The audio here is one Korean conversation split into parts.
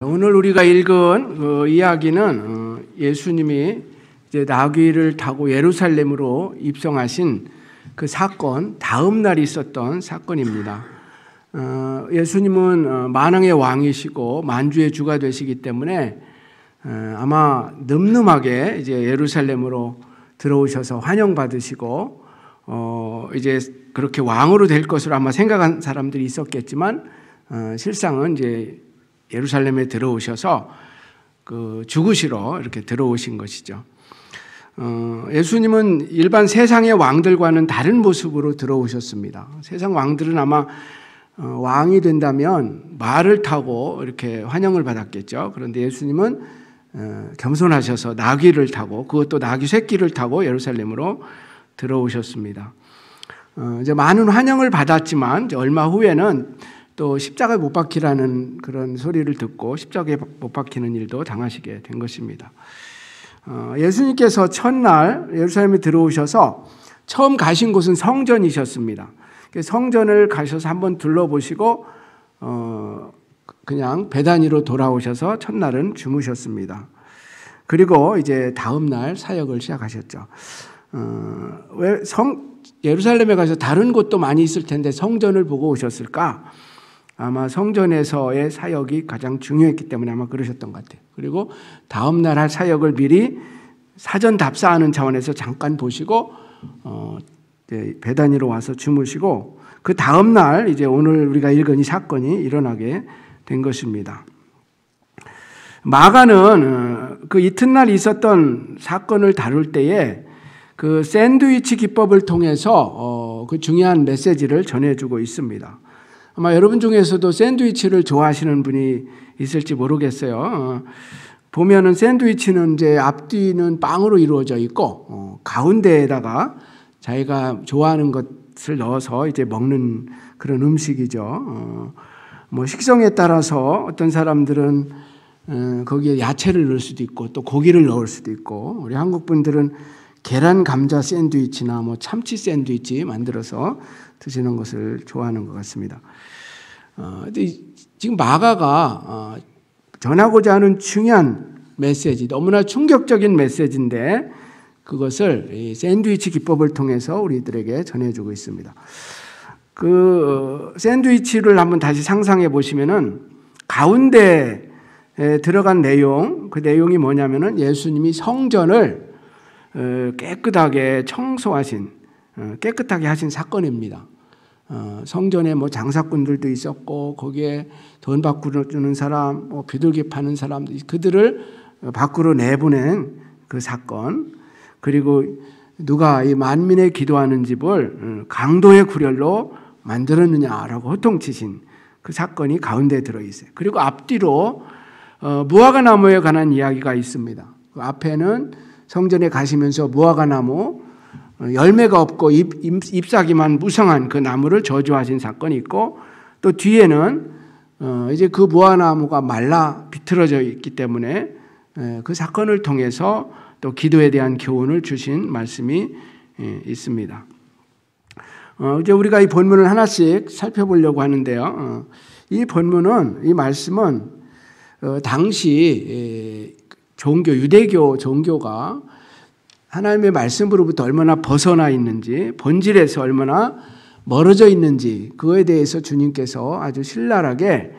오늘 우리가 읽은 그 이야기는 예수님이 이제 나귀를 타고 예루살렘으로 입성하신 그 사건 다음 날 있었던 사건입니다. 예수님은 만왕의 왕이시고 만주의 주가 되시기 때문에 아마 늠름하게 이제 예루살렘으로 들어오셔서 환영받으시고 이제 그렇게 왕으로 될 것으로 아마 생각한 사람들이 있었겠지만 실상은 이제 예루살렘에 들어오셔서 그 죽으시러 이렇게 들어오신 것이죠. 예수님은 일반 세상의 왕들과는 다른 모습으로 들어오셨습니다. 세상 왕들은 아마 왕이 된다면 말을 타고 이렇게 환영을 받았겠죠. 그런데 예수님은 겸손하셔서 나귀를 타고, 그것도 나귀 새끼를 타고 예루살렘으로 들어오셨습니다. 이제 많은 환영을 받았지만 이제 얼마 후에는 또 십자가에 못 박히라는 그런 소리를 듣고 십자가에 못 박히는 일도 당하시게 된 것입니다. 예수님께서 첫날 예루살렘에 들어오셔서 처음 가신 곳은 성전이셨습니다. 성전을 가셔서 한번 둘러보시고 그냥 베다니로 돌아오셔서 첫날은 주무셨습니다. 그리고 이제 다음 날 사역을 시작하셨죠. 왜 예루살렘에 가서 다른 곳도 많이 있을 텐데 성전을 보고 오셨을까? 아마 성전에서의 사역이 가장 중요했기 때문에 아마 그러셨던 것 같아요. 그리고 다음 날 할 사역을 미리 사전 답사하는 차원에서 잠깐 보시고 베다니로 와서 주무시고 그 다음 날 이제 오늘 우리가 읽은 이 사건이 일어나게 된 것입니다. 마가는 그 이튿날 있었던 사건을 다룰 때에 그 샌드위치 기법을 통해서 그 중요한 메시지를 전해주고 있습니다. 아마 여러분 중에서도 샌드위치를 좋아하시는 분이 있을지 모르겠어요. 보면은 샌드위치는 이제 앞뒤는 빵으로 이루어져 있고 가운데에다가 자기가 좋아하는 것을 넣어서 이제 먹는 그런 음식이죠. 뭐 식성에 따라서 어떤 사람들은 거기에 야채를 넣을 수도 있고 또 고기를 넣을 수도 있고, 우리 한국 분들은 계란 감자 샌드위치나 뭐 참치 샌드위치 만들어서 드시는 것을 좋아하는 것 같습니다. 지금 마가가 전하고자 하는 중요한 메시지, 너무나 충격적인 메시지인데 그것을 이 샌드위치 기법을 통해서 우리들에게 전해주고 있습니다. 그 샌드위치를 한번 다시 상상해 보시면은 가운데에 들어간 내용, 그 내용이 뭐냐면은 예수님이 성전을 깨끗하게 청소하신, 깨끗하게 하신 사건입니다. 성전에 뭐 장사꾼들도 있었고 거기에 돈 바꾸어 주는 사람, 뭐 비둘기 파는 사람들, 그들을 밖으로 내보낸 그 사건, 그리고 누가 이 만민의 기도하는 집을 강도의 구렬로 만들었느냐라고 호통치신 그 사건이 가운데에 들어있어요. 그리고 앞뒤로 무화과 나무에 관한 이야기가 있습니다. 그 앞에는 성전에 가시면서 무화과 나무, 열매가 없고 잎사귀만 무성한 그 나무를 저주하신 사건이 있고, 또 뒤에는 이제 그 무화과나무가 말라 비틀어져 있기 때문에 그 사건을 통해서 또 기도에 대한 교훈을 주신 말씀이 있습니다. 이제 우리가 이 본문을 하나씩 살펴보려고 하는데요. 이 본문은, 이 말씀은 당시 유대교 종교가 하나님의 말씀으로부터 얼마나 벗어나 있는지, 본질에서 얼마나 멀어져 있는지, 그거에 대해서 주님께서 아주 신랄하게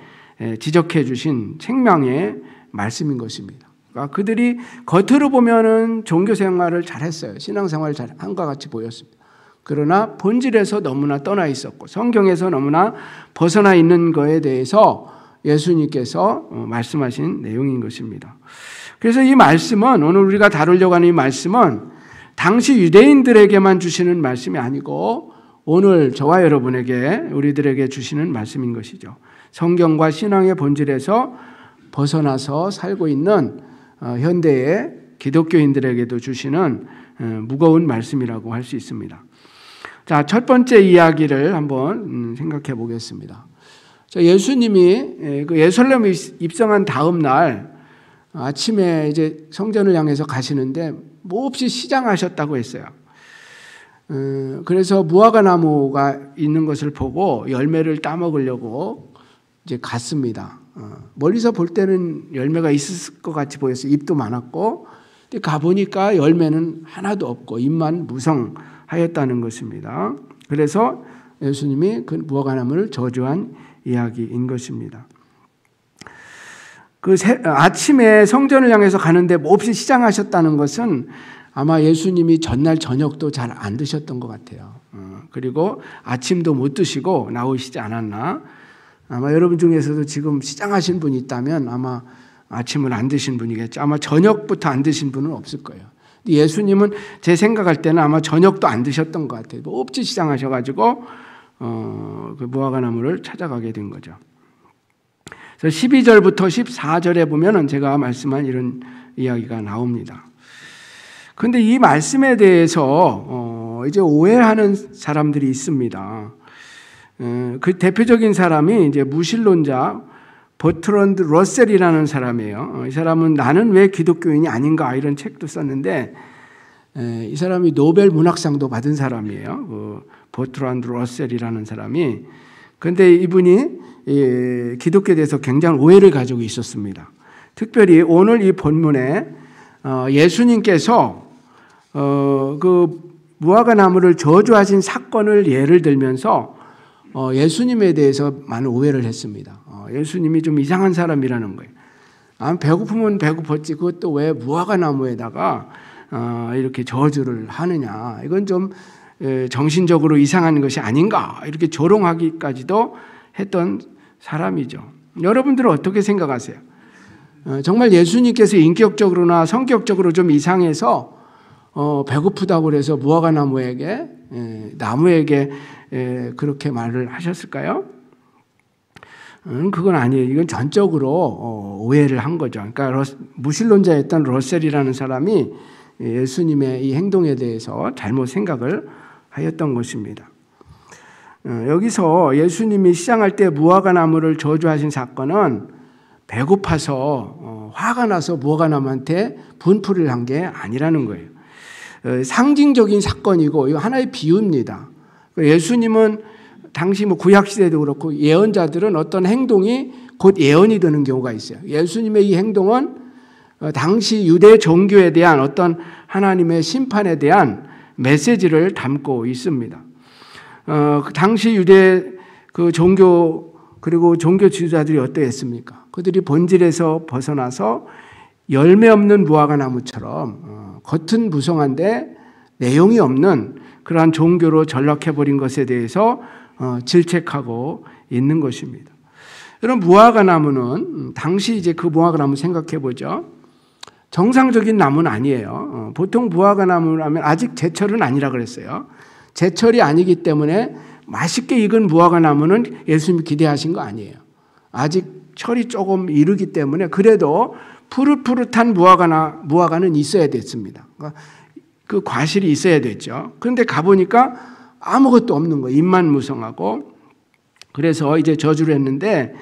지적해 주신 책망의 말씀인 것입니다. 그러니까 그들이 겉으로 보면은 종교 생활을 잘했어요. 신앙생활을 잘한 것 같이 보였습니다. 그러나 본질에서 너무나 떠나 있었고 성경에서 너무나 벗어나 있는 것에 대해서 예수님께서 말씀하신 내용인 것입니다. 그래서 이 말씀은, 오늘 우리가 다루려고 하는 이 말씀은 당시 유대인들에게만 주시는 말씀이 아니고 오늘 저와 여러분에게, 우리들에게 주시는 말씀인 것이죠. 성경과 신앙의 본질에서 벗어나서 살고 있는 현대의 기독교인들에게도 주시는 무거운 말씀이라고 할 수 있습니다. 자, 첫 번째 이야기를 한번 생각해 보겠습니다. 예수님이 그 예루살렘에 입성한 다음 날 아침에 이제 성전을 향해서 가시는데 몹시 시장하셨다고 했어요. 그래서 무화과 나무가 있는 것을 보고 열매를 따먹으려고 이제 갔습니다. 멀리서 볼 때는 열매가 있을 것 같이 보였어요. 잎도 많았고, 근데 가보니까 열매는 하나도 없고 잎만 무성하였다는 것입니다. 그래서 예수님이 그 무화과나무를 저주한 이야기인 것입니다. 아침에 성전을 향해서 가는데 몹시 시장하셨다는 것은 아마 예수님이 전날 저녁도 잘 안 드셨던 것 같아요. 그리고 아침도 못 드시고 나오시지 않았나. 아마 여러분 중에서도 지금 시장하신 분이 있다면 아마 아침을 안 드신 분이겠죠. 아마 저녁부터 안 드신 분은 없을 거예요. 예수님은 제 생각할 때는 아마 저녁도 안 드셨던 것 같아요. 몹시 시장하셔가지고 그 무화과나무를 찾아가게 된 거죠. 12절부터 14절에 보면은 제가 말씀한 이런 이야기가 나옵니다. 그런데 이 말씀에 대해서 이제 오해하는 사람들이 있습니다. 그 대표적인 사람이 이제 무신론자 버트런드 러셀이라는 사람이에요. 이 사람은 나는 왜 기독교인이 아닌가 이런 책도 썼는데 이 사람이 노벨 문학상도 받은 사람이에요. 그 버트런드 러셀이라는 사람이. 그런데 이분이 기독교에 대해서 굉장한 오해를 가지고 있었습니다. 특별히 오늘 이 본문에 예수님께서 그 무화과나무를 저주하신 사건을 예를 들면서 예수님에 대해서 많은 오해를 했습니다. 예수님이 좀 이상한 사람이라는 거예요. 배고프면 배고팠지 그것도 왜 무화과나무에다가 이렇게 저주를 하느냐. 이건 좀 정신적으로 이상한 것이 아닌가. 이렇게 조롱하기까지도 했던 사람이죠. 여러분들은 어떻게 생각하세요? 정말 예수님께서 인격적으로나 성격적으로 좀 이상해서 배고프다고 그래서 무화과나무에게 나무에게 그렇게 말을 하셨을까요? 그건 아니에요. 이건 전적으로 오해를 한 거죠. 그러니까 무신론자였던 러셀이라는 사람이 예수님의 이 행동에 대해서 잘못 생각을 하였던 것입니다. 여기서 예수님이 시장할 때 무화과나무를 저주하신 사건은 배고파서 화가 나서 무화과나무한테 분풀이를 한 게 아니라는 거예요. 상징적인 사건이고 이거 하나의 비유입니다. 예수님은 당시 구약 시대도 그렇고 예언자들은 어떤 행동이 곧 예언이 되는 경우가 있어요. 예수님의 이 행동은 당시 유대 종교에 대한 어떤 하나님의 심판에 대한 메시지를 담고 있습니다. 당시 유대 그 종교 그리고 종교 지도자들이 어떠했습니까? 그들이 본질에서 벗어나서 열매 없는 무화과나무처럼 겉은 무성한데 내용이 없는 그러한 종교로 전락해버린 것에 대해서 질책하고 있는 것입니다. 여러분 무화과나무는 당시 이제 그 무화과나무 생각해 보죠. 정상적인 나무는 아니에요. 보통 무화과나무라면 아직 제철은 아니라 그랬어요. 제철이 아니기 때문에 맛있게 익은 무화과나무는 예수님이 기대하신 거 아니에요. 아직 철이 조금 이르기 때문에 그래도 푸릇푸릇한 무화과는 있어야 됐습니다. 그 과실이 있어야 됐죠. 그런데 가보니까 아무것도 없는 거예요. 잎만 무성하고. 그래서 이제 저주를 했는데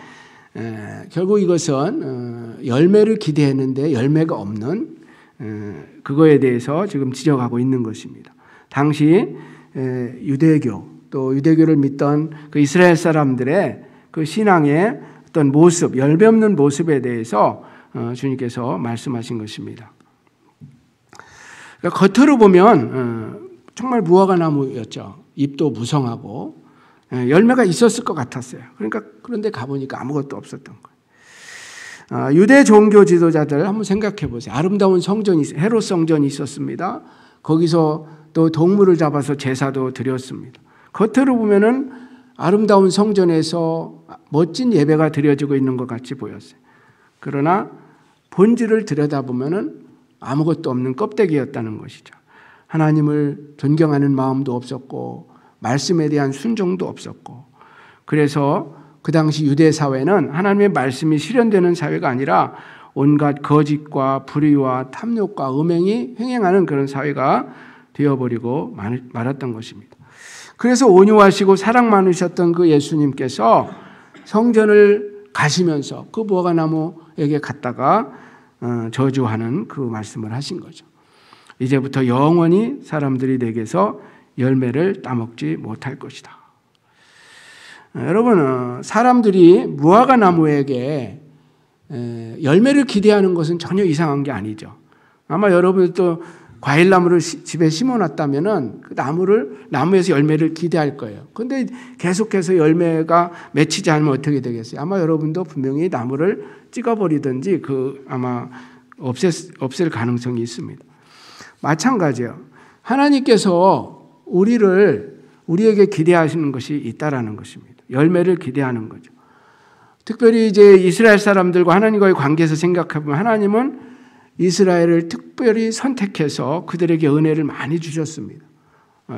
결국 이것은 열매를 기대했는데 열매가 없는 그거에 대해서 지금 지적하고 있는 것입니다. 당시 유대교 또 유대교를 믿던 그 이스라엘 사람들의 그 신앙의 어떤 모습, 열매 없는 모습에 대해서 주님께서 말씀하신 것입니다. 그러니까 겉으로 보면 정말 무화과나무였죠. 잎도 무성하고 열매가 있었을 것 같았어요. 그런데 가보니까 아무것도 없었던 거예요. 유대 종교 지도자들 한번 생각해 보세요. 아름다운 성전이 헤롯 성전이 있었습니다. 거기서 또 동물을 잡아서 제사도 드렸습니다. 겉으로 보면은 아름다운 성전에서 멋진 예배가 드려지고 있는 것 같이 보였어요. 그러나 본질을 들여다보면은 아무것도 없는 껍데기였다는 것이죠. 하나님을 존경하는 마음도 없었고 말씀에 대한 순종도 없었고 그래서 그 당시 유대 사회는 하나님의 말씀이 실현되는 사회가 아니라 온갖 거짓과 불의와 탐욕과 음행이 횡행하는 그런 사회가 되어버리고 말았던 것입니다. 그래서 온유하시고 사랑 많으셨던 그 예수님께서 성전을 가시면서 그 무화과나무에게 갔다가 저주하는 그 말씀을 하신 거죠. 이제부터 영원히 사람들이 내게서 열매를 따먹지 못할 것이다. 여러분, 사람들이 무화과나무에게 열매를 기대하는 것은 전혀 이상한 게 아니죠. 아마 여러분도 과일나무를 집에 심어놨다면은 그 나무에서 열매를 기대할 거예요. 그런데 계속해서 열매가 맺히지 않으면 어떻게 되겠어요? 아마 여러분도 분명히 나무를 찍어버리든지 아마 없앨 가능성이 있습니다. 마찬가지예요. 하나님께서 우리에게 기대하시는 것이 있다라는 것입니다. 열매를 기대하는 거죠. 특별히 이제 이스라엘 사람들과 하나님과의 관계에서 생각해보면 하나님은 이스라엘을 특별히 선택해서 그들에게 은혜를 많이 주셨습니다.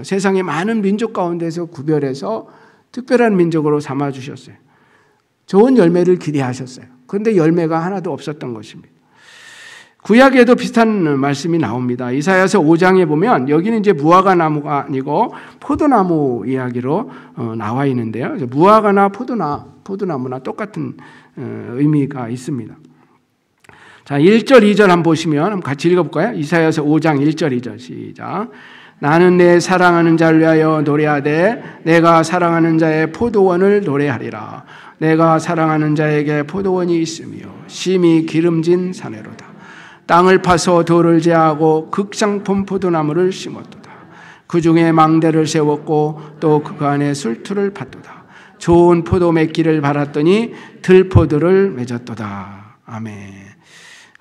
세상의 많은 민족 가운데서 구별해서 특별한 민족으로 삼아주셨어요. 좋은 열매를 기대하셨어요. 그런데 열매가 하나도 없었던 것입니다. 구약에도 비슷한 말씀이 나옵니다. 이사야서 5장에 보면 여기는 이제 무화과 나무가 아니고 포도나무 이야기로 나와 있는데요. 무화과나 포도나무나 똑같은 의미가 있습니다. 자, 1절, 2절 한번 보시면 한번 같이 읽어볼까요? 이사야서 5장 1절, 2절 시작. 나는 내 사랑하는 자를 위하여 노래하되 내가 사랑하는 자의 포도원을 노래하리라. 내가 사랑하는 자에게 포도원이 있으며 심히 기름진 사내로다. 땅을 파서 돌을 제하고 극상품 포도나무를 심었도다. 그 중에 망대를 세웠고 또 그 안에 술투를 팠도다. 좋은 포도 맺기를 바랐더니 들포도를 맺었도다. 아멘.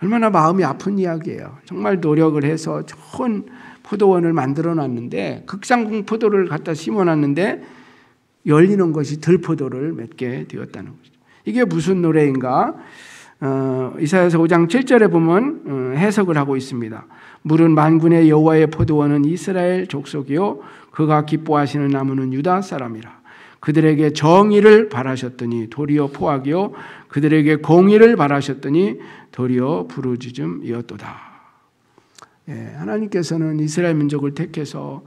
얼마나 마음이 아픈 이야기예요. 정말 노력을 해서 좋은 포도원을 만들어 놨는데 극상품 포도를 갖다 심어놨는데 열리는 것이 들포도를 맺게 되었다는 거죠. 이게 무슨 노래인가? 이사야서 5장 7절에 보면 해석을 하고 있습니다. 물은 만군의 여호와의 포도원은 이스라엘 족속이요 그가 기뻐하시는 나무는 유다 사람이라. 그들에게 정의를 바라셨더니 도리어 포악이요 그들에게 공의를 바라셨더니 도리어 부르짖음이었도다. 하나님께서는 이스라엘 민족을 택해서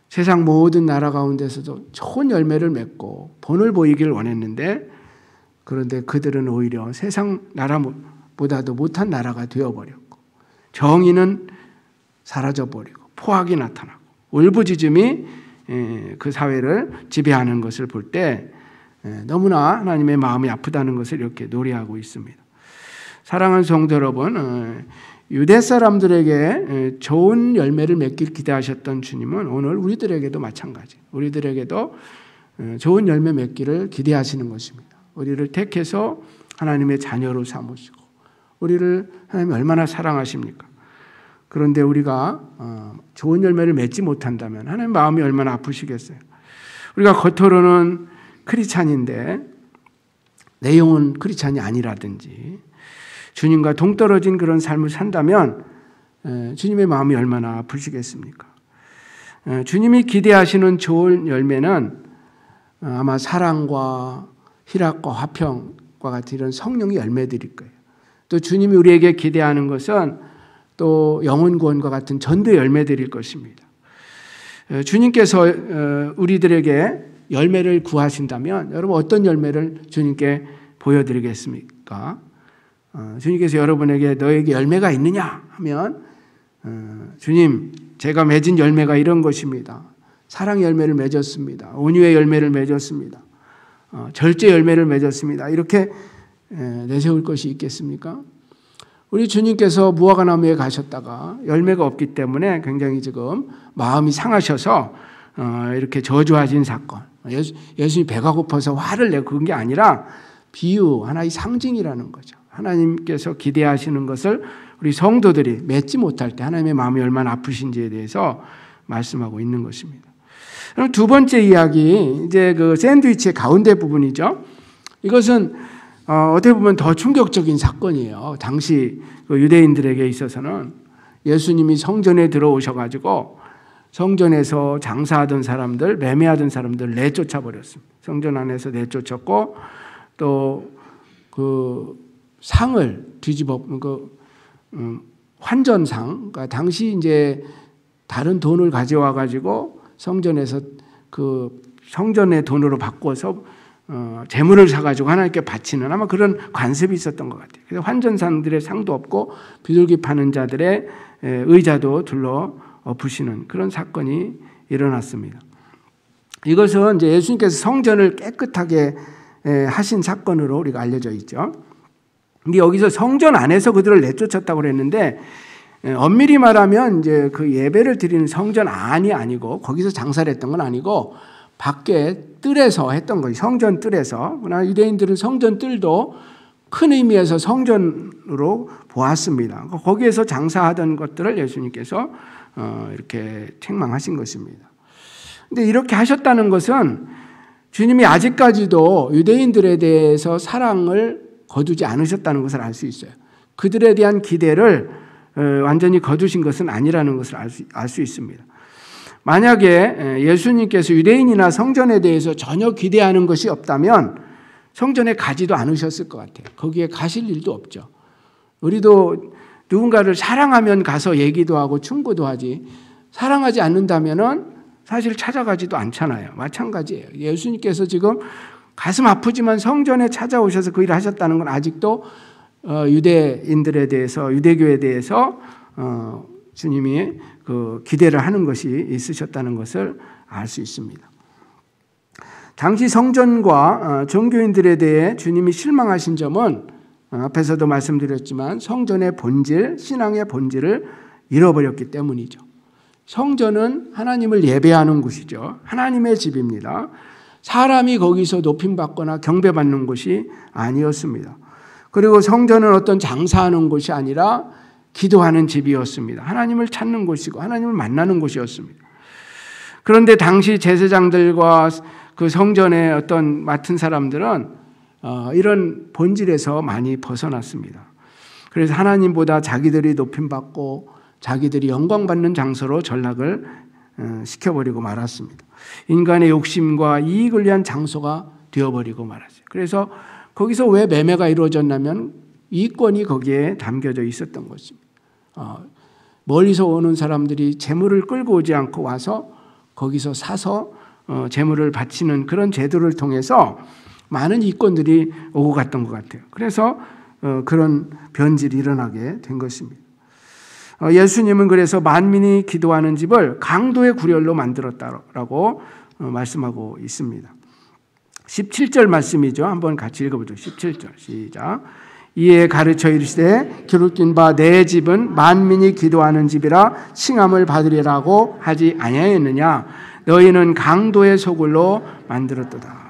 세상 모든 나라 가운데서도 좋은 열매를 맺고 본을 보이기를 원했는데 그런데 그들은 오히려 세상 나라보다도 못한 나라가 되어버렸고 정의는 사라져버리고 포악이 나타나고 울부짖음이 그 사회를 지배하는 것을 볼 때 너무나 하나님의 마음이 아프다는 것을 이렇게 노래하고 있습니다. 사랑하는 성도 여러분, 유대 사람들에게 좋은 열매를 맺길 기대하셨던 주님은 오늘 우리들에게도 마찬가지. 우리들에게도 좋은 열매 맺기를 기대하시는 것입니다. 우리를 택해서 하나님의 자녀로 삼으시고 우리를 하나님이 얼마나 사랑하십니까? 그런데 우리가 좋은 열매를 맺지 못한다면 하나님 마음이 얼마나 아프시겠어요? 우리가 겉으로는 크리스찬인데 내용은 크리스찬이 아니라든지 주님과 동떨어진 그런 삶을 산다면 주님의 마음이 얼마나 아프시겠습니까? 주님이 기대하시는 좋은 열매는 아마 사랑과 희락과 화평과 같은 이런 성령의 열매들일 거예요. 또 주님이 우리에게 기대하는 것은 또 영혼 구원과 같은 전도의 열매들일 것입니다. 주님께서 우리들에게 열매를 구하신다면 여러분 어떤 열매를 주님께 보여드리겠습니까? 주님께서 여러분에게 너에게 열매가 있느냐 하면 주님 제가 맺은 열매가 이런 것입니다. 사랑 열매를 맺었습니다. 온유의 열매를 맺었습니다. 절제 열매를 맺었습니다. 이렇게 내세울 것이 있겠습니까? 우리 주님께서 무화과 나무에 가셨다가 열매가 없기 때문에 굉장히 지금 마음이 상하셔서 이렇게 저주하신 사건. 예수님이 배가 고파서 화를 내고 그런 게 아니라 비유, 하나의 상징이라는 거죠. 하나님께서 기대하시는 것을 우리 성도들이 맺지 못할 때 하나님의 마음이 얼마나 아프신지에 대해서 말씀하고 있는 것입니다. 그럼 두 번째 이야기, 이제 그 샌드위치의 가운데 부분이죠. 이것은 어떻게 보면 더 충격적인 사건이에요. 당시 그 유대인들에게 있어서는 예수님이 성전에 들어오셔가지고 성전에서 장사하던 사람들, 매매하던 사람들 내쫓아 버렸습니다. 성전 안에서 내쫓았고 또 그 상을 뒤집어 환전상, 그러니까 당시 이제 다른 돈을 가져와 가지고 성전에서 그 성전의 돈으로 바꿔서 재물을 사가지고 하나님께 바치는 아마 그런 관습이 있었던 것 같아요. 그래서 환전상들의 상도 없고 비둘기 파는 자들의 의자도 둘러 엎으시는 그런 사건이 일어났습니다. 이것은 이제 예수님께서 성전을 깨끗하게 하신 사건으로 우리가 알려져 있죠. 근데 여기서 성전 안에서 그들을 내쫓았다고 그랬는데 엄밀히 말하면 이제 그 예배를 드리는 성전 안이 아니고 거기서 장사를 했던 건 아니고 밖에 뜰에서 했던 거예요. 성전 뜰에서. 그러나 유대인들은 성전 뜰도 큰 의미에서 성전으로 보았습니다. 거기에서 장사하던 것들을 예수님께서 이렇게 책망하신 것입니다. 근데 이렇게 하셨다는 것은 주님이 아직까지도 유대인들에 대해서 사랑을 거두지 않으셨다는 것을 알 수 있어요. 그들에 대한 기대를 완전히 거두신 것은 아니라는 것을 알 수 있습니다. 만약에 예수님께서 유대인이나 성전에 대해서 전혀 기대하는 것이 없다면 성전에 가지도 않으셨을 것 같아요. 거기에 가실 일도 없죠. 우리도 누군가를 사랑하면 가서 얘기도 하고 충고도 하지, 사랑하지 않는다면은 사실 찾아가지도 않잖아요. 마찬가지예요. 예수님께서 지금 가슴 아프지만 성전에 찾아오셔서 그 일을 하셨다는 건 아직도 유대인들에 대해서, 유대교에 대해서 주님이 그 기대를 하는 것이 있으셨다는 것을 알 수 있습니다. 당시 성전과 종교인들에 대해 주님이 실망하신 점은 앞에서도 말씀드렸지만 성전의 본질, 신앙의 본질을 잃어버렸기 때문이죠. 성전은 하나님을 예배하는 곳이죠. 하나님의 집입니다. 사람이 거기서 높임받거나 경배받는 곳이 아니었습니다. 그리고 성전은 어떤 장사하는 곳이 아니라 기도하는 집이었습니다. 하나님을 찾는 곳이고 하나님을 만나는 곳이었습니다. 그런데 당시 제사장들과 그 성전의 어떤 맡은 사람들은 이런 본질에서 많이 벗어났습니다. 그래서 하나님보다 자기들이 높임받고 자기들이 영광받는 장소로 전락을 시켜버리고 말았습니다. 인간의 욕심과 이익을 위한 장소가 되어버리고 말았어요. 그래서 거기서 왜 매매가 이루어졌냐면 이권이 거기에 담겨져 있었던 것입니다. 멀리서 오는 사람들이 재물을 끌고 오지 않고 와서 거기서 사서 재물을 바치는 그런 제도를 통해서 많은 이권들이 오고 갔던 것 같아요. 그래서 그런 변질이 일어나게 된 것입니다. 예수님은 그래서 만민이 기도하는 집을 강도의 구렬로 만들었다라고 말씀하고 있습니다. 17절 말씀이죠. 한번 같이 읽어보죠. 17절 시작. 이에 가르쳐 이르시되 기록된 바 내 집은 만민이 기도하는 집이라 칭함을 받으리라고 하지 아니하였느냐. 너희는 강도의 소굴로 만들었도다.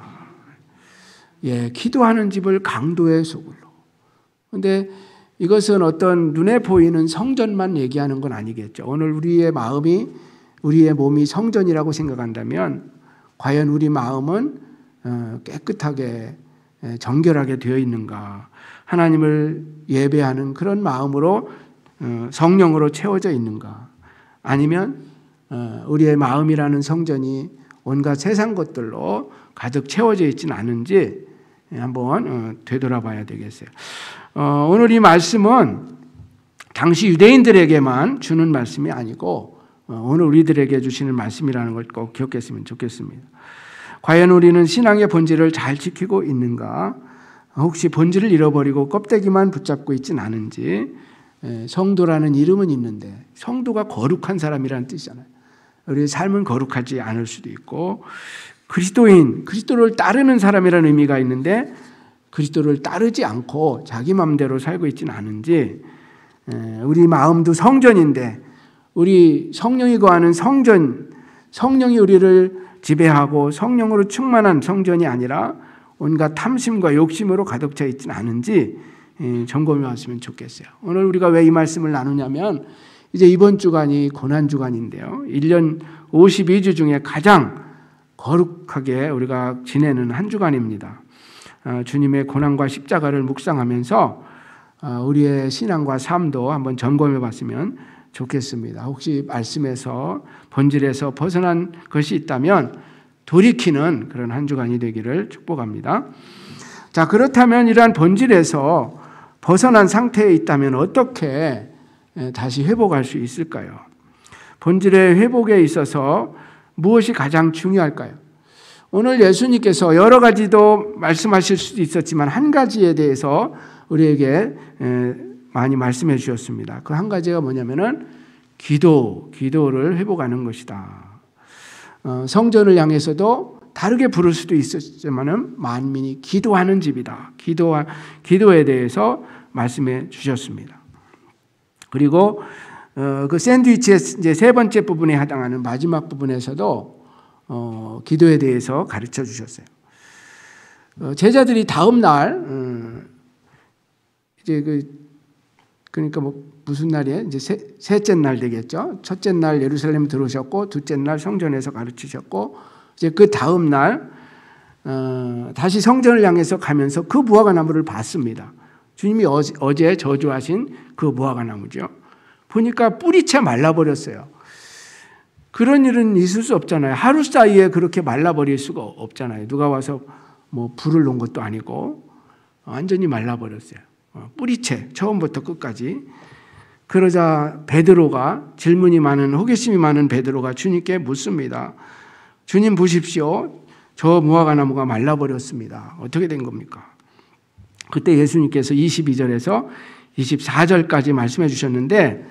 예, 기도하는 집을 강도의 소굴로. 그런데 이것은 어떤 눈에 보이는 성전만 얘기하는 건 아니겠죠. 오늘 우리의 마음이, 우리의 몸이 성전이라고 생각한다면 과연 우리 마음은 깨끗하게 정결하게 되어 있는가? 하나님을 예배하는 그런 마음으로 성령으로 채워져 있는가? 아니면 우리의 마음이라는 성전이 온갖 세상 것들로 가득 채워져 있지는 않은지 한번 되돌아봐야 되겠어요. 오늘 이 말씀은 당시 유대인들에게만 주는 말씀이 아니고 오늘 우리들에게 주시는 말씀이라는 걸 꼭 기억했으면 좋겠습니다. 과연 우리는 신앙의 본질을 잘 지키고 있는가? 혹시 본질을 잃어버리고 껍데기만 붙잡고 있지는 않은지. 성도라는 이름은 있는데 성도가 거룩한 사람이라는 뜻이잖아요. 우리의 삶은 거룩하지 않을 수도 있고 그리스도인, 그리스도를 따르는 사람이라는 의미가 있는데 그리스도를 따르지 않고 자기 마음대로 살고 있지는 않은지. 우리 마음도 성전인데 우리 성령이 거하는 성전, 성령이 우리를 지배하고 성령으로 충만한 성전이 아니라 온갖 탐심과 욕심으로 가득 차 있지는 않은지 점검해 왔으면 좋겠어요. 오늘 우리가 왜 이 말씀을 나누냐면 이제 이번 주간이 고난주간인데요. 1년 52주 중에 가장 거룩하게 우리가 지내는 한 주간입니다. 주님의 고난과 십자가를 묵상하면서 우리의 신앙과 삶도 한번 점검해 봤으면 좋겠습니다. 혹시 말씀에서 본질에서 벗어난 것이 있다면 돌이키는 그런 한 주간이 되기를 축복합니다. 자, 그렇다면 이러한 본질에서 벗어난 상태에 있다면 어떻게 다시 회복할 수 있을까요? 본질의 회복에 있어서 무엇이 가장 중요할까요? 오늘 예수님께서 여러 가지도 말씀하실 수도 있었지만 한 가지에 대해서 우리에게 많이 말씀해 주셨습니다. 그 한 가지가 뭐냐면은 기도를 회복하는 것이다. 성전을 향해서도 다르게 부를 수도 있었지만은 만민이 기도하는 집이다. 기도에 대해서 말씀해 주셨습니다. 그리고 그 샌드위치의 이제 세 번째 부분에 해당하는 마지막 부분에서도 기도에 대해서 가르쳐 주셨어요. 제자들이 다음 날 이제 그러니까 뭐 무슨 날이에요? 이제 셋째 날 되겠죠. 첫째 날 예루살렘 들어오셨고, 둘째 날 성전에서 가르치셨고, 이제 그 다음 날 다시 성전을 향해서 가면서 그 무화과 나무를 봤습니다. 주님이 어제 저주하신 그 무화과 나무죠. 보니까 뿌리채 말라버렸어요. 그런 일은 있을 수 없잖아요. 하루 사이에 그렇게 말라버릴 수가 없잖아요. 누가 와서 뭐 불을 놓은 것도 아니고 완전히 말라버렸어요. 뿌리채 처음부터 끝까지. 그러자 베드로가, 질문이 많은, 호기심이 많은 베드로가 주님께 묻습니다. 주님 보십시오. 저 무화과 나무가 말라버렸습니다. 어떻게 된 겁니까? 그때 예수님께서 22절에서 24절까지 말씀해 주셨는데,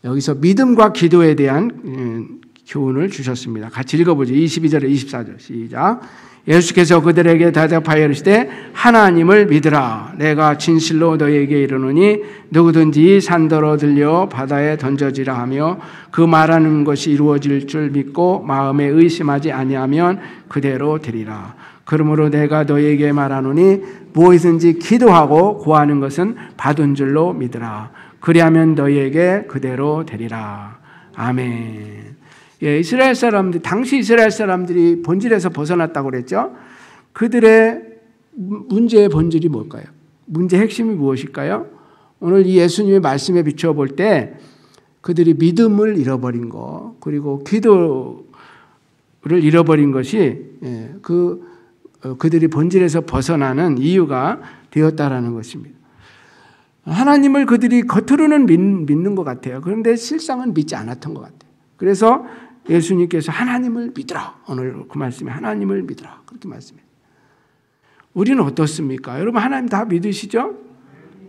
여기서 믿음과 기도에 대한 교훈을 주셨습니다. 같이 읽어보죠. 22절에 24절 시작. 예수께서 그들에게 대답하여 이르시되 하나님을 믿으라. 내가 진실로 너희에게 이르노니 누구든지 산더러 들려 바다에 던져지라 하며 그 말하는 것이 이루어질 줄 믿고 마음에 의심하지 아니하면 그대로 되리라. 그러므로 내가 너희에게 말하노니 무엇이든지 기도하고 구하는 것은 받은 줄로 믿으라. 그리하면 너희에게 그대로 되리라. 아멘. 예, 이스라엘 사람들, 당시 이스라엘 사람들이 본질에서 벗어났다고 그랬죠. 그들의 문제의 본질이 뭘까요? 문제의 핵심이 무엇일까요? 오늘 이 예수님의 말씀에 비추어 볼 때 그들이 믿음을 잃어버린 것, 그리고 기도를 잃어버린 것이 그들이 본질에서 벗어나는 이유가 되었다라는 것입니다. 하나님을 그들이 겉으로는 믿는 것 같아요. 그런데 실상은 믿지 않았던 것 같아요. 그래서 예수님께서 하나님을 믿으라. 오늘 그 말씀에 하나님을 믿으라. 그렇게 말씀해요. 우리는 어떻습니까? 여러분 하나님 다 믿으시죠?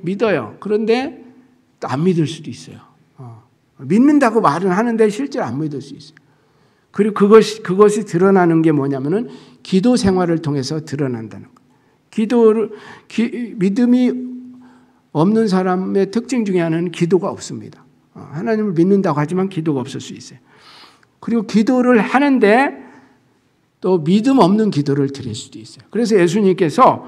믿어요. 그런데 또 안 믿을 수도 있어요. 믿는다고 말은 하는데 실제로 안 믿을 수 있어요. 그리고 그것이 드러나는 게 뭐냐면은 기도 생활을 통해서 드러난다는 거예요. 믿음이 없는 사람의 특징 중에 하나는 기도가 없습니다. 하나님을 믿는다고 하지만 기도가 없을 수 있어요. 그리고 기도를 하는데 또 믿음 없는 기도를 드릴 수도 있어요. 그래서 예수님께서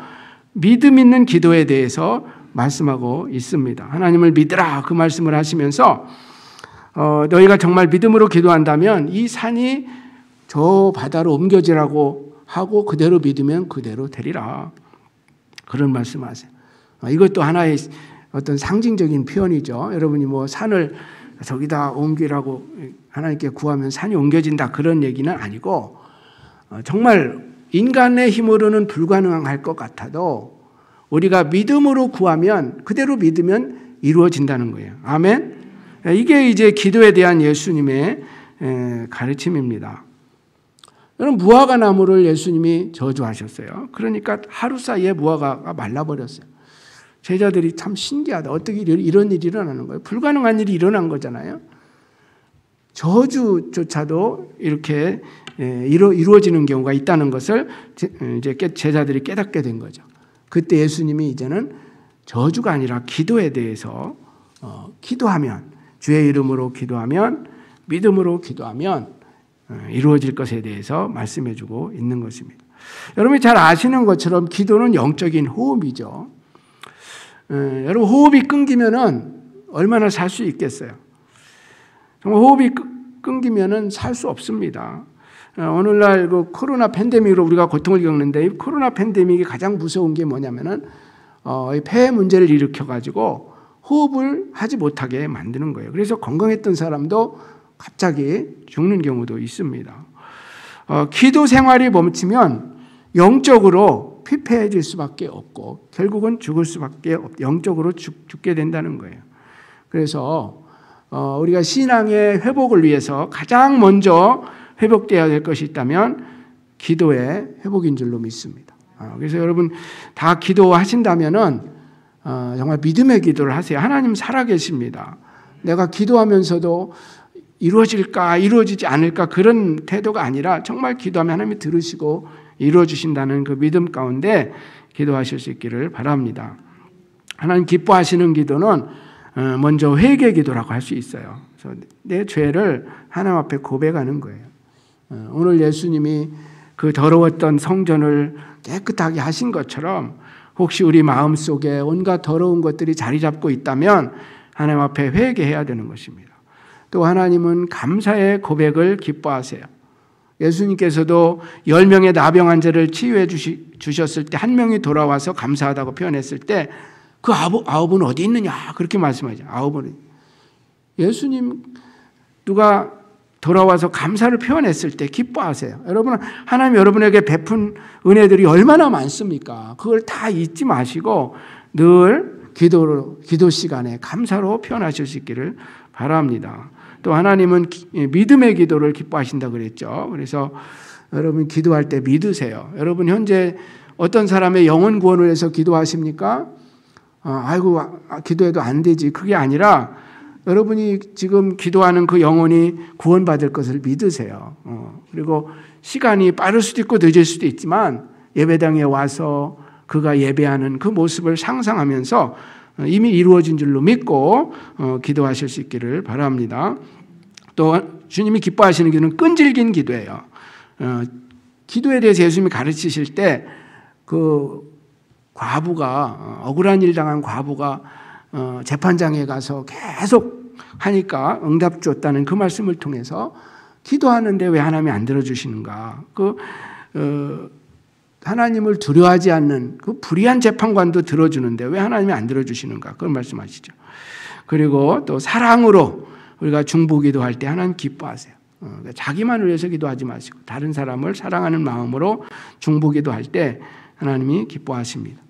믿음 있는 기도에 대해서 말씀하고 있습니다. 하나님을 믿으라 그 말씀을 하시면서 너희가 정말 믿음으로 기도한다면 이 산이 저 바다로 옮겨지라고 하고 그대로 믿으면 그대로 되리라. 그런 말씀을 하세요. 이것도 하나의 어떤 상징적인 표현이죠. 여러분이 뭐 산을 저기다 옮기라고 하나님께 구하면 산이 옮겨진다 그런 얘기는 아니고 정말 인간의 힘으로는 불가능할 것 같아도 우리가 믿음으로 구하면 그대로 믿으면 이루어진다는 거예요. 아멘. 이게 이제 기도에 대한 예수님의 가르침입니다. 여러분 무화과 나무를 예수님이 저주하셨어요. 그러니까 하루 사이에 무화과가 말라버렸어요. 제자들이 참 신기하다. 어떻게 이런 일이 일어나는 거예요? 불가능한 일이 일어난 거잖아요. 저주조차도 이렇게 이루어지는 경우가 있다는 것을 이제 제자들이 깨닫게 된 거죠. 그때 예수님이 이제는 저주가 아니라 기도에 대해서 기도하면 주의 이름으로 기도하면 믿음으로 기도하면 이루어질 것에 대해서 말씀해 주고 있는 것입니다. 여러분이 잘 아시는 것처럼 기도는 영적인 호흡이죠. 여러분 호흡이 끊기면은 얼마나 살 수 있겠어요? 정말 호흡이 끊기면은 살 수 없습니다. 오늘날 그 코로나 팬데믹으로 우리가 고통을 겪는데 이 코로나 팬데믹이 가장 무서운 게 뭐냐면은 폐 문제를 일으켜 가지고 호흡을 하지 못하게 만드는 거예요. 그래서 건강했던 사람도 갑자기 죽는 경우도 있습니다. 기도 생활이 멈추면 영적으로 피폐해질 수밖에 없고 결국은 죽을 수밖에 영적으로 죽게 된다는 거예요. 그래서 우리가 신앙의 회복을 위해서 가장 먼저 회복되어야 될 것이 있다면 기도의 회복인 줄로 믿습니다. 그래서 여러분 다 기도하신다면은 정말 믿음의 기도를 하세요. 하나님 살아계십니다. 내가 기도하면서도 이루어질까 이루어지지 않을까 그런 태도가 아니라 정말 기도하면 하나님이 들으시고 이루어주신다는 그 믿음 가운데 기도하실 수 있기를 바랍니다. 하나님 기뻐하시는 기도는 먼저 회개 기도라고 할 수 있어요. 그래서 내 죄를 하나님 앞에 고백하는 거예요. 오늘 예수님이 그 더러웠던 성전을 깨끗하게 하신 것처럼 혹시 우리 마음속에 온갖 더러운 것들이 자리 잡고 있다면 하나님 앞에 회개해야 되는 것입니다. 또 하나님은 감사의 고백을 기뻐하세요. 예수님께서도 10명의 나병 환자를 치유해 주셨을 때 한 명이 돌아와서 감사하다고 표현했을 때 그 아홉은 어디 있느냐 그렇게 말씀하죠. 아홉은 예수님 누가 돌아와서 감사를 표현했을 때 기뻐하세요. 여러분, 하나님 여러분에게 베푼 은혜들이 얼마나 많습니까? 그걸 다 잊지 마시고 늘 기도 시간에 감사로 표현하실 수 있기를 바랍니다. 또 하나님은 믿음의 기도를 기뻐하신다고 그랬죠. 그래서 여러분 기도할 때 믿으세요. 여러분 현재 어떤 사람의 영혼 구원을 위해서 기도하십니까? 아이고 기도해도 안 되지. 그게 아니라 여러분이 지금 기도하는 그 영혼이 구원받을 것을 믿으세요. 그리고 시간이 빠를 수도 있고 늦을 수도 있지만 예배당에 와서 그가 예배하는 그 모습을 상상하면서 이미 이루어진 줄로 믿고 기도하실 수 있기를 바랍니다. 또 주님이 기뻐하시는 기도는 끈질긴 기도예요. 기도에 대해서 예수님이 가르치실 때 그 과부가 억울한 일 당한 과부가 재판장에 가서 계속 하니까 응답 줬다는 그 말씀을 통해서 기도하는데 왜 하나님이 안 들어주시는가? 하나님을 두려워하지 않는 그 불의한 재판관도 들어주는데 왜 하나님이 안 들어주시는가? 그걸 말씀하시죠. 그리고 또 사랑으로 우리가 중보기도할 때 하나님 기뻐하세요. 자기만을 위해서 기도하지 마시고 다른 사람을 사랑하는 마음으로 중보기도할 때 하나님이 기뻐하십니다.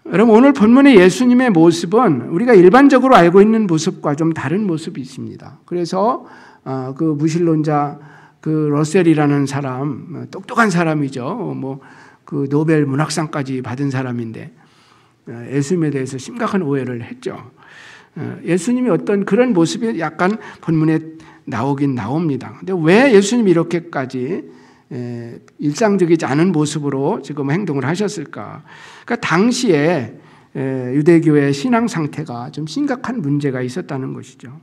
여러분 오늘 본문의 예수님의 모습은 우리가 일반적으로 알고 있는 모습과 좀 다른 모습이 있습니다. 그래서 그 무신론자 그 러셀이라는 사람 똑똑한 사람이죠. 그 노벨 문학상까지 받은 사람인데 예수님에 대해서 심각한 오해를 했죠. 예수님이 어떤 그런 모습이 약간 본문에 나오긴 나옵니다. 근데 왜 예수님이 이렇게까지 일상적이지 않은 모습으로 지금 행동을 하셨을까? 그러니까 당시에 유대교의 신앙 상태가 좀 심각한 문제가 있었다는 것이죠.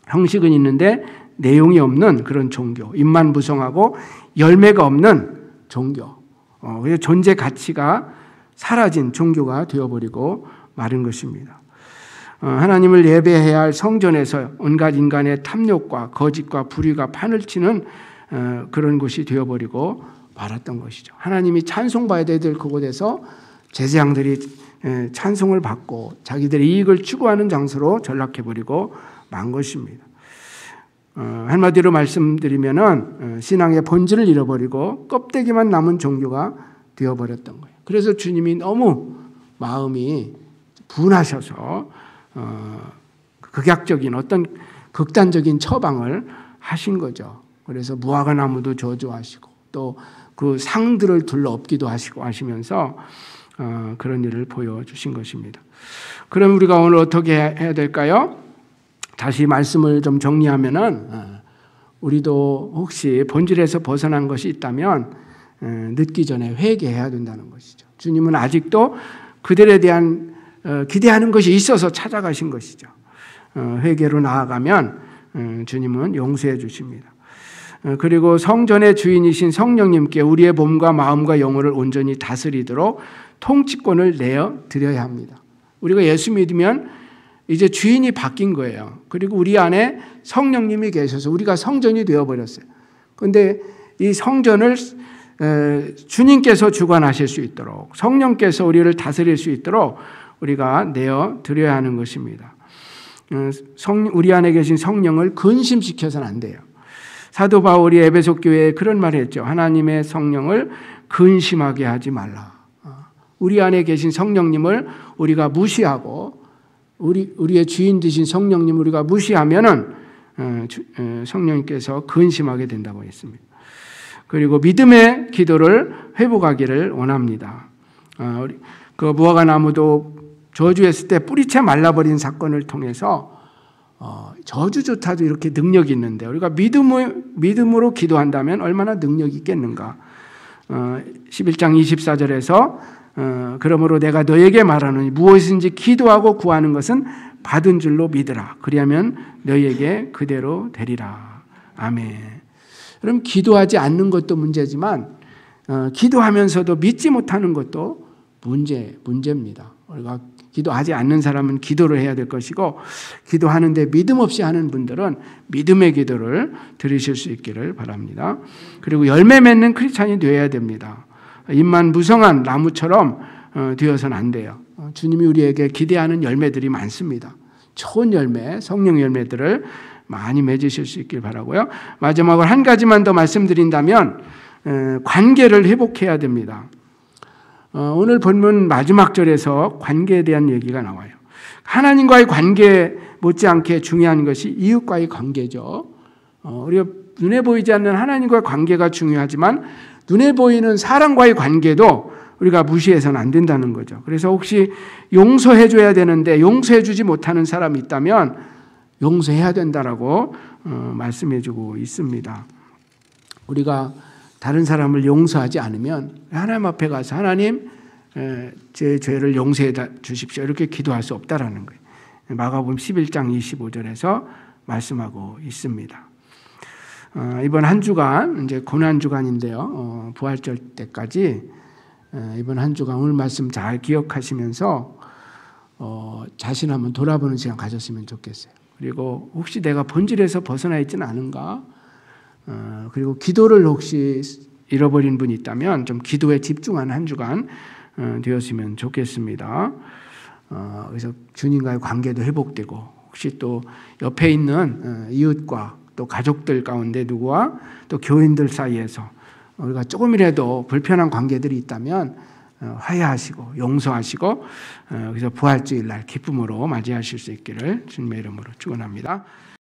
형식은 있는데 내용이 없는 그런 종교, 입만 무성하고 열매가 없는 종교, 그래서 존재 가치가 사라진 종교가 되어버리고 마른 것입니다. 하나님을 예배해야 할 성전에서 온갖 인간의 탐욕과 거짓과 불의가 판을 치는 그런 곳이 되어버리고 말았던 것이죠. 하나님이 찬송받아야 될 그곳에서 제사장들이 찬송을 받고 자기들의 이익을 추구하는 장소로 전락해버리고 만 것입니다. 한마디로 말씀드리면은 신앙의 본질을 잃어버리고 껍데기만 남은 종교가 되어버렸던 거예요. 그래서 주님이 너무 마음이 분하셔서 극약적인 어떤 극단적인 처방을 하신 거죠. 그래서 무화과 나무도 저주하시고 또 그 상들을 둘러엎기도 하시면서 그런 일을 보여주신 것입니다. 그럼 우리가 오늘 어떻게 해야 될까요? 다시 말씀을 좀 정리하면은 우리도 혹시 본질에서 벗어난 것이 있다면 늦기 전에 회개해야 된다는 것이죠. 주님은 아직도 그들에 대한 기대하는 것이 있어서 찾아가신 것이죠. 회개로 나아가면 주님은 용서해 주십니다. 그리고 성전의 주인이신 성령님께 우리의 몸과 마음과 영혼을 온전히 다스리도록 통치권을 내어 드려야 합니다. 우리가 예수 믿으면 이제 주인이 바뀐 거예요. 그리고 우리 안에 성령님이 계셔서 우리가 성전이 되어버렸어요. 그런데 이 성전을 주님께서 주관하실 수 있도록 성령께서 우리를 다스릴 수 있도록 우리가 내어 드려야 하는 것입니다. 우리 안에 계신 성령을 근심시켜서는 안 돼요. 사도 바울이 에베소 교회에 그런 말을 했죠. 하나님의 성령을 근심하게 하지 말라. 우리 안에 계신 성령님을 우리가 무시하고 우리의 주인 되신 성령님을 우리가 무시하면은 성령님께서 근심하게 된다고 했습니다. 그리고 믿음의 기도를 회복하기를 원합니다. 그 무화과 나무도 저주했을 때 뿌리채 말라버린 사건을 통해서 저주조차도 이렇게 능력이 있는데 우리가 믿음으로 기도한다면 얼마나 능력이 있겠는가. 11장 24절에서 그러므로 내가 너에게 말하노니 무엇인지 기도하고 구하는 것은 받은 줄로 믿으라. 그리하면 너에게 그대로 되리라. 아멘. 그럼 기도하지 않는 것도 문제지만 기도하면서도 믿지 못하는 것도 문제입니다. 우리가 기도하지 않는 사람은 기도를 해야 될 것이고, 기도하는데 믿음 없이 하는 분들은 믿음의 기도를 들으실 수 있기를 바랍니다. 그리고 열매 맺는 크리스찬이 되어야 됩니다. 잎만 무성한 나무처럼 되어서는 안 돼요. 주님이 우리에게 기대하는 열매들이 많습니다. 좋은 열매, 성령 열매들을 많이 맺으실 수 있길 바라고요. 마지막으로 한 가지만 더 말씀드린다면 관계를 회복해야 됩니다. 오늘 본문 마지막 절에서 관계에 대한 얘기가 나와요. 하나님과의 관계 못지않게 중요한 것이 이웃과의 관계죠. 우리가 눈에 보이지 않는 하나님과의 관계가 중요하지만 눈에 보이는 사람과의 관계도 우리가 무시해서는 안 된다는 거죠. 그래서 혹시 용서해 줘야 되는데 용서해 주지 못하는 사람이 있다면 용서해야 된다라고 말씀해 주고 있습니다. 우리가 다른 사람을 용서하지 않으면 하나님 앞에 가서 하나님 제 죄를 용서해 주십시오 이렇게 기도할 수 없다라는 거예요. 마가복음 11장 25절에서 말씀하고 있습니다. 이번 한 주간 이제 고난 주간인데요. 부활절 때까지 이번 한 주간 오늘 말씀 잘 기억하시면서 자신 한번 돌아보는 시간 가졌으면 좋겠어요. 그리고 혹시 내가 본질에서 벗어나 있지는 않은가? 그리고 기도를 혹시 잃어버린 분이 있다면 좀 기도에 집중하는 한 주간 되었으면 좋겠습니다. 그래서 주님과의 관계도 회복되고 혹시 또 옆에 있는 이웃과 또 가족들 가운데 누구와 또 교인들 사이에서 우리가 조금이라도 불편한 관계들이 있다면 화해하시고 용서하시고 그래서 부활주일 날 기쁨으로 맞이하실 수 있기를 주님의 이름으로 축원합니다.